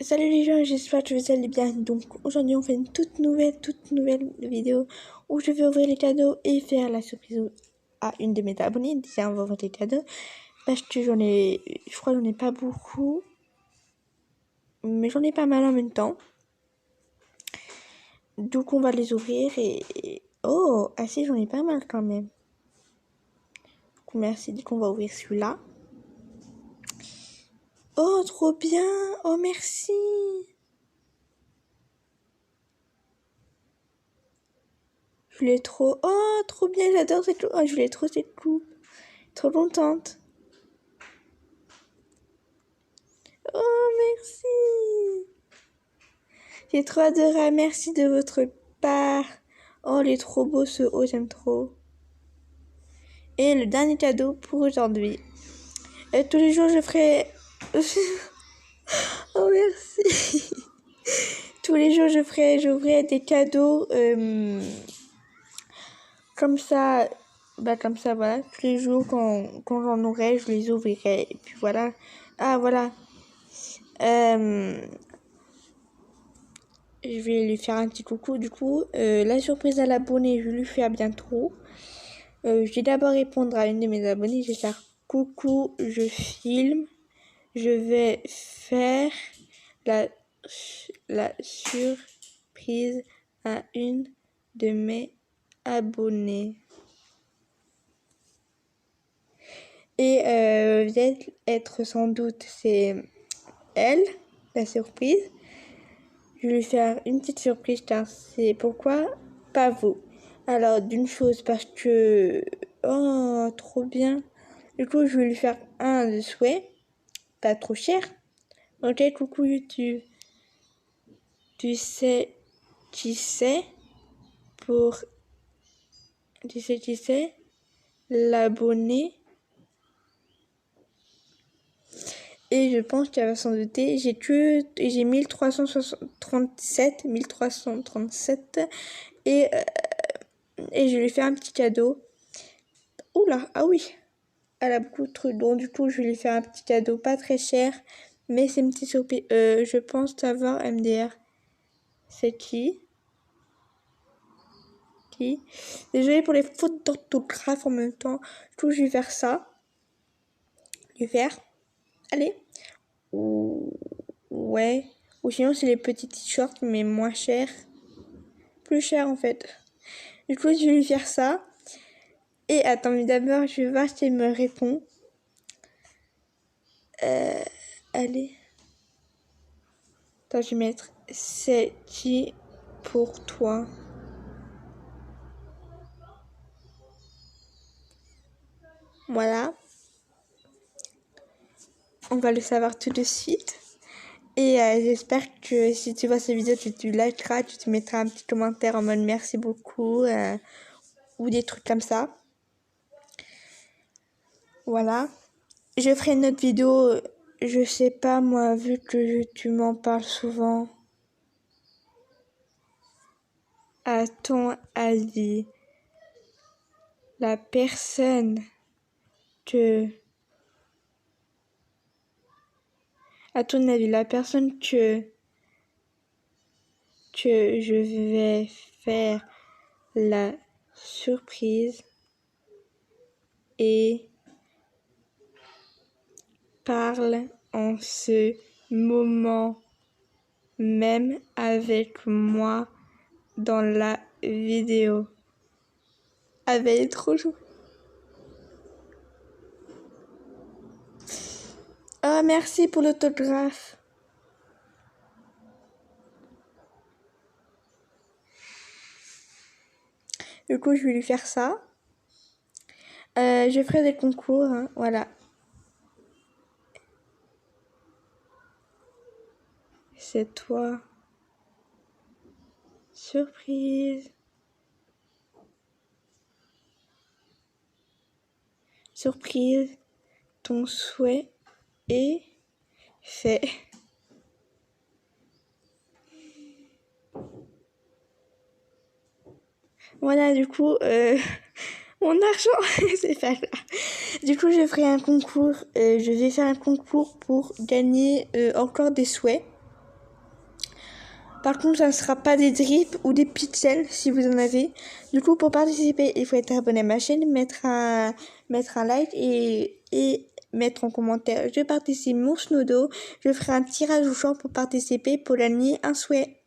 Salut les gens, j'espère que vous allez bien. Donc aujourd'hui on fait une toute nouvelle vidéo où je vais ouvrir les cadeaux et faire la surprise à une de mes abonnées. Déjà on va ouvrir les cadeaux parce que je crois que j'en ai pas beaucoup, mais j'en ai pas mal en même temps. Donc on va les ouvrir oh, ah si, j'en ai pas mal quand même. Donc merci, du coup on va ouvrir celui-là. Oh trop bien, oh merci. Je voulais trop, oh trop bien, j'adore cette coupe, oh je voulais trop cette coupe, trop contente. Oh merci. J'ai trop adoré, merci de votre part. Oh il est trop beau ce haut, j'aime trop. Et le dernier cadeau pour aujourd'hui. Tous les jours je ferai... oh merci. Tous les jours j'ouvrirai des cadeaux comme ça, comme ça voilà. Tous les jours quand j'en aurai, je les ouvrirai. Et puis voilà. Ah voilà. Je vais lui faire un petit coucou du coup. La surprise à l'abonné, je lui fais à bientôt. Je vais d'abord répondre à une de mes abonnées. Je vais faire coucou, je filme. Je vais faire la surprise à une de mes abonnées. Et vous allez être sans doute, c'est elle, la surprise. Je vais lui faire une petite surprise car c'est pourquoi pas vous. Alors d'une chose parce que oh trop bien. Du coup je vais lui faire un de souhait, pas trop cher. Ok coucou YouTube. Tu sais qui c'est pour l'abonné. Et je pense qu'elle va s'en douter. J'ai 1337 et je lui fais un petit cadeau. Oula, ah oui, elle a beaucoup de trucs. Donc du coup, je vais lui faire un petit cadeau pas très cher, mais c'est une petite surprise. Je pense savoir MDR. C'est qui? Désolée pour les fautes d'orthographe en même temps. Du coup, je vais faire ça. Je vais faire. Allez. Ouais. Ou sinon, c'est les petits t-shirts, mais moins chers. Plus cher en fait. Du coup, je vais lui faire ça. Et attends, mais d'abord, je vais voir si elle me répond. Allez. Attends, je vais mettre c'est qui pour toi. Voilà. On va le savoir tout de suite. Et j'espère que si tu vois cette vidéo, tu likeras, tu te mettras un petit commentaire en mode merci beaucoup ou des trucs comme ça. Voilà. Je ferai une autre vidéo, je sais pas moi, vu que tu m'en parles souvent. À ton avis, la personne que... À ton avis, la personne que je vais faire la surprise et parle en ce moment même avec moi dans la vidéo. Ah ben, elle est trop chou. Oh, merci pour l'autographe. Du coup, je vais lui faire ça. Je ferai des concours, hein, voilà. C'est toi. Surprise. Surprise. Ton souhait est fait. Voilà, du coup, mon argent, c'est pas là. Du coup, je ferai un concours. Je vais faire un concours pour gagner encore des souhaits. Par contre, ça ne sera pas des drips ou des pixels si vous en avez. Du coup, pour participer, il faut être abonné à ma chaîne, mettre un like et mettre en commentaire je participe mon Snodo. Je ferai un tirage au sort pour participer pour gagner un souhait.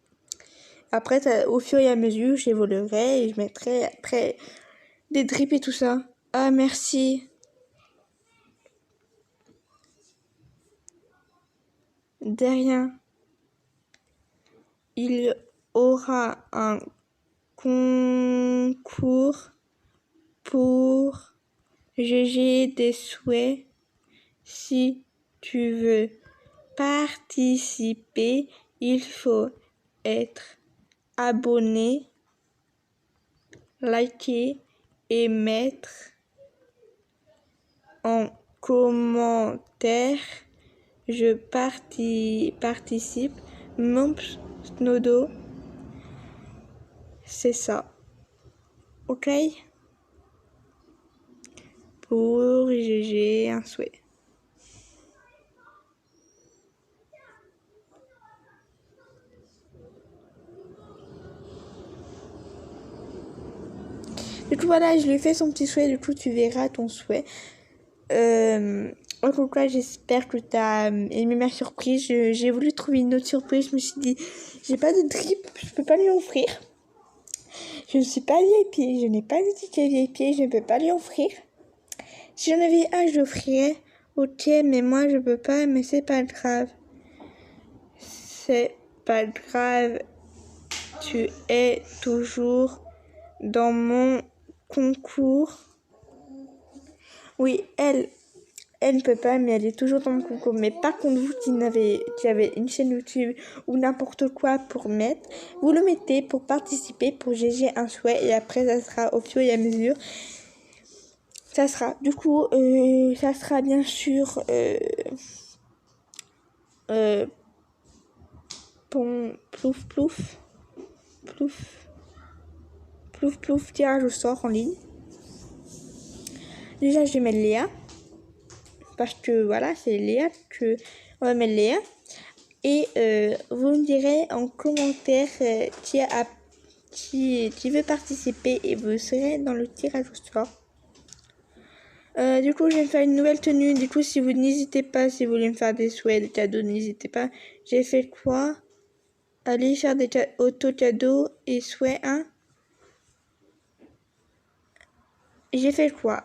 Après, au fur et à mesure, j'évoluerai et je mettrai après des drips et tout ça. Ah, merci. De rien. Il aura un concours pour GG des souhaits. Si tu veux participer, il faut être abonné, liker et mettre en commentaire je participe mon Snodo. C'est ça. Ok? Pour GG un souhait. Du coup, voilà, je lui ai fait son petit souhait. Du coup, tu verras ton souhait. En tout cas, j'espère que tu as aimé ma surprise. J'ai voulu trouver une autre surprise. Je me suis dit, j'ai pas de drip, je peux pas lui offrir. Je ne suis pas VIP, je n'ai pas de ticket VIP, je ne peux pas lui offrir. Si j'en avais un, je l'offrirais. Ok, mais moi, je peux pas, mais c'est pas grave. C'est pas grave. Tu es toujours dans mon concours. Oui, elle ne peut pas, mais elle est toujours dans mon concours. Mais par contre, vous qui avez une chaîne YouTube ou n'importe quoi pour mettre, vous le mettez pour participer, pour GG un souhait. Et après, ça sera au fur et à mesure. Ça sera, du coup, ça sera bien sûr plouf plouf plouf plouf plouf tirage au sort en ligne. Déjà, je vais mettre Léa. Parce que voilà, c'est Léa que on va mettre Léa. Et vous me direz en commentaire qui veut participer et vous serez dans le tirage au sort. Du coup, je vais me faire une nouvelle tenue. Du coup, si vous n'hésitez pas, si vous voulez me faire des souhaits, des cadeaux, n'hésitez pas. J'ai fait quoi? Allez faire des auto-cadeaux et souhaits, hein? J'ai fait quoi?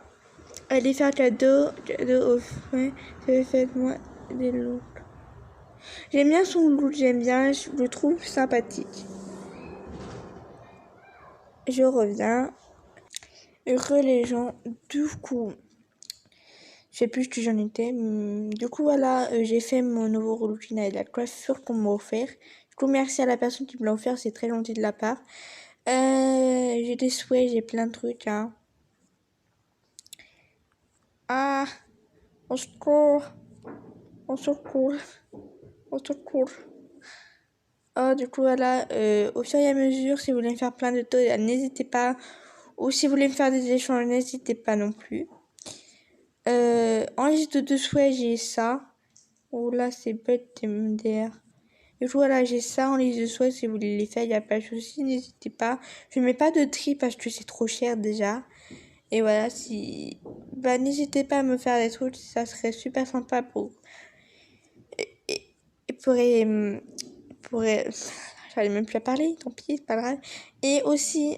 Allez faire cadeau au frais. J'ai fait moi des looks. J'aime bien son look, j'aime bien, je le trouve sympathique. Je reviens. Heureux les gens, du coup, je sais plus que j'en étais. Du coup, voilà, j'ai fait mon nouveau routine avec la coiffure qu'on m'a offert. Du coup, merci à la personne qui me l'a offert, c'est très gentil de la part. J'ai des souhaits, j'ai plein de trucs, hein. Ah, au secours, au secours, au secours. Oh, du coup, voilà, au fur et à mesure, si vous voulez me faire plein de taux, n'hésitez pas. Ou si vous voulez me faire des échanges, n'hésitez pas non plus. En liste de souhaits, j'ai ça. Oh là, c'est bête, MDR. Du coup, voilà, j'ai ça en liste de souhaits. Si vous voulez les faire, il n'y a pas de souci, n'hésitez pas. Je mets pas de tri parce que c'est trop cher déjà. Et voilà, si... Bah, n'hésitez pas à me faire des trucs, ça serait super sympa pour... Et pourrait... J'allais même plus à parler, tant pis, c'est pas grave. Et aussi,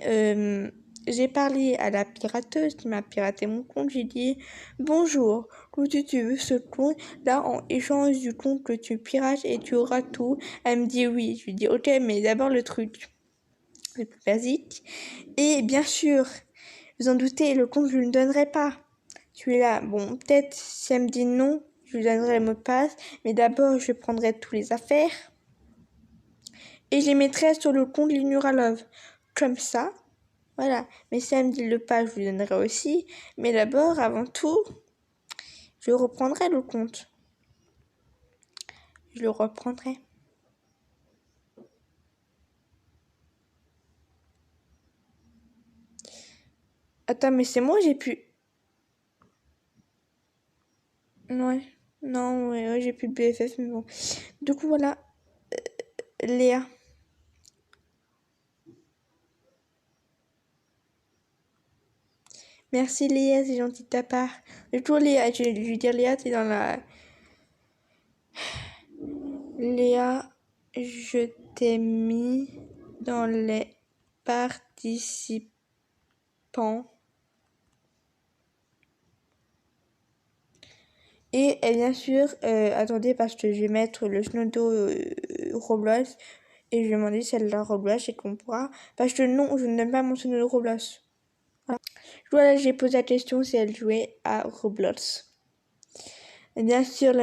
j'ai parlé à la pirateuse qui m'a piraté mon compte. J'ai dit, bonjour, que tu veux ce compte, là, en échange du compte que tu pirates et tu auras tout. Elle me dit oui. Je lui dis, ok, mais d'abord le truc le plus basique. Et bien sûr, vous en doutez, le compte, je ne le donnerai pas. Celui-là, bon, peut-être si elle me dit non, je lui donnerai le mot de passe. Mais d'abord, je prendrai tous les affaires. Et je les mettrai sur le compte Linura Love. Comme ça, voilà. Mais si elle me dit le pas, je lui donnerai aussi. Mais d'abord, avant tout, je reprendrai le compte. Je le reprendrai. Attends, mais c'est moi, j'ai pu... Ouais. Non, ouais, j'ai plus de BFF, mais bon. Du coup, voilà. Léa. Merci Léa, c'est gentil de ta part. Du coup, Léa, je vais lui dire Léa, t'es dans la... Léa, je t'ai mis dans les participants. Et bien sûr, attendez, parce que je vais mettre le Snodo Roblox. Et je vais demander si elle a Roblox et qu'on pourra. Parce que non, je n'aime pas mon Snodo Roblox. Voilà, j'ai posé la question si elle jouait à Roblox. Et bien sûr,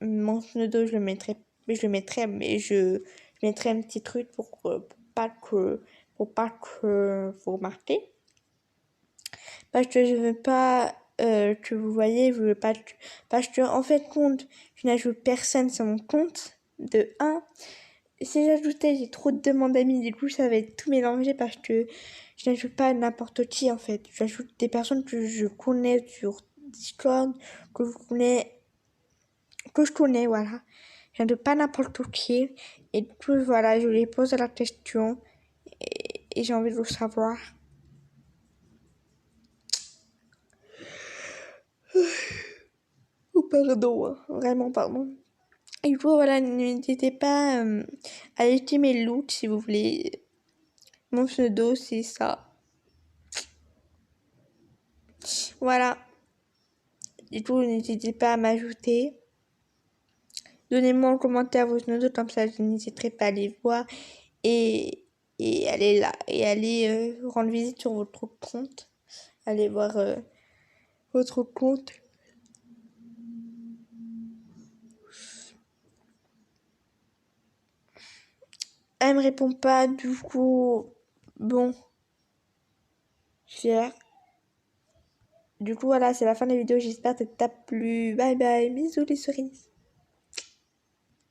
mon pseudo, je le mettrai, mais je mettrai un petit truc pour pas que vous remarquez. Parce que je veux pas que vous voyez, je veux pas parce que en fait compte, je n'ajoute personne sur mon compte de 1. Si j'ajoutais, j'ai trop de demandes d'amis, du coup ça va être tout mélangé parce que je n'ajoute pas n'importe qui en fait. J'ajoute des personnes que je connais sur Discord, que je connais, voilà. Je n'ajoute pas n'importe qui. Et du coup, voilà, je lui pose la question et j'ai envie de le savoir. Oh, pardon, hein, vraiment pardon. Et du coup, voilà, n'hésitez pas à acheter mes looks si vous voulez. Mon pseudo, c'est ça. Voilà. Du coup, n'hésitez pas à m'ajouter. Donnez-moi en commentaire vos pseudos, comme ça, je n'hésiterai pas à les voir. Et, et allez là. Et allez rendre visite sur votre compte. Allez voir votre compte. Elle me répond pas, du coup, bon, fier. Du coup, voilà, c'est la fin de la vidéo. J'espère que ça t'a plu. Bye bye, bisous les cerises.